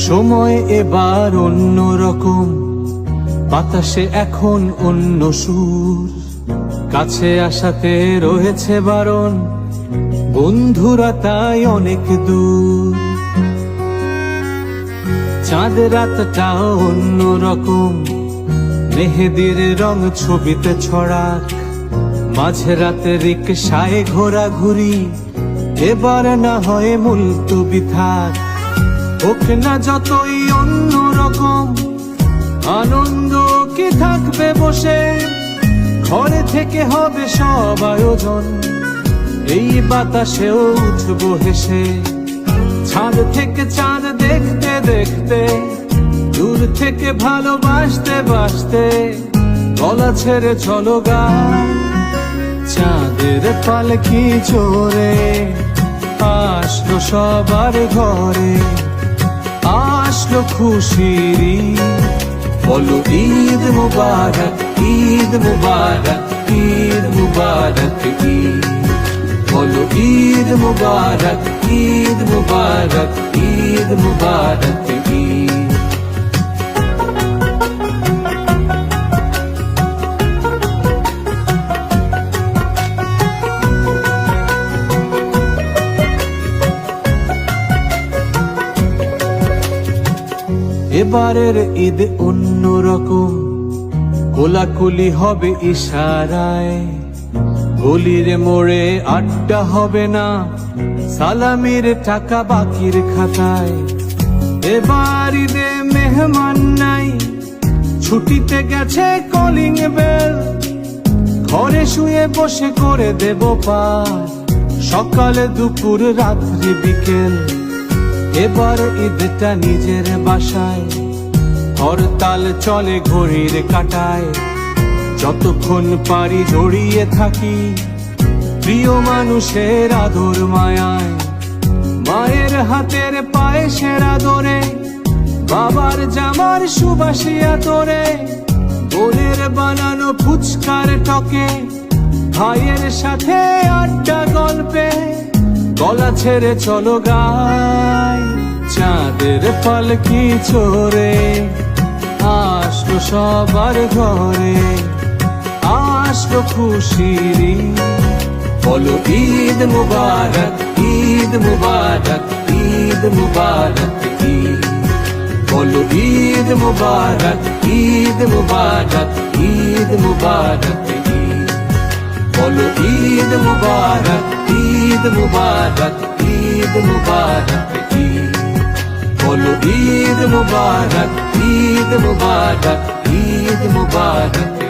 সময় এবার অন্য রকম, বাতাসে এখন অন্য সুর। কাছে আসাতে রয়েছে বারণ, বন্ধুরা তাই অনেক দূর। চাঁদ রাতটাও অন্য রকম, মেহেদির রং ছবিতে ছড়াক। মাঝে রাতে রিকশায় ঘোরাঘুরি, এবার না হয় মুলতবি থাক। হোক না যতই অন্য রকম, আনন্দ কি থাকবে বসে। ঘরে থেকে হবে সব আয়োজন, এই বাতাসেও উঠবো হেসে। ছাদ থেকে চাঁদ দেখতে দেখতে, দূর থেকে ভালোবাসতে বাসতে, গলা ছেড়ে চলো গান। চাঁদের পালকি চড়ে আসলো সবার ঘরে, আসলো খুশির ঈদ। বলো ঈদ মুবারক, ঈদ মুবারক, ঈদ মুবারক ঈদ। বলো ঈদ মুবারক, ঈদ মুবারক, ঈদ মুবারক ঈদ। এবারের ঈদ অন্য রকম, কোলাকুলি হবে ইশারায়। গলির মোড়ে আড্ডা হবে না, সালামির টাকা বাকির খাতায়। এবার ঈদে মেহমান নাই, ছুটিতে গেছে কলিং বেল। ঘরে শুয়ে বসে করে দেব পার, সকালে দুপুর রাত্রি বিকেল। এবার ঈদটা নিজের বাসায়, হরতাল চলে ঘড়ির কাঁটায়। যতক্ষণ পারি জড়িয়ে থাকি প্রিয় মানুষের আদর মায়ায়। মায়ের হাতের পায়েসের আদরে, বাবার জামার সুবাসিয়া তোরে। বোনের বানানো ফুচকার টকে, ভাইয়ের সাথে আড্ডা গল্পে, গলা ছেড়ে চলো গাই। চাঁদের পালকি চড়ে আসলো সবার ঘরে, আসলো খুশির ঈদ। বলো ঈদ মুবারক, ঈদ মুবারক, ঈদ মুবারক ঈদ। বলো ঈদ মুবারক, ঈদ মুবারক, ঈদ মুবারক ঈদ। বলো ঈদ মুবারক, ঈদ মুবারক, ঈদ মুবারক ঈদ। বলো ঈদ মুবারক, ঈদ মুবারক, ঈদ মুবারক।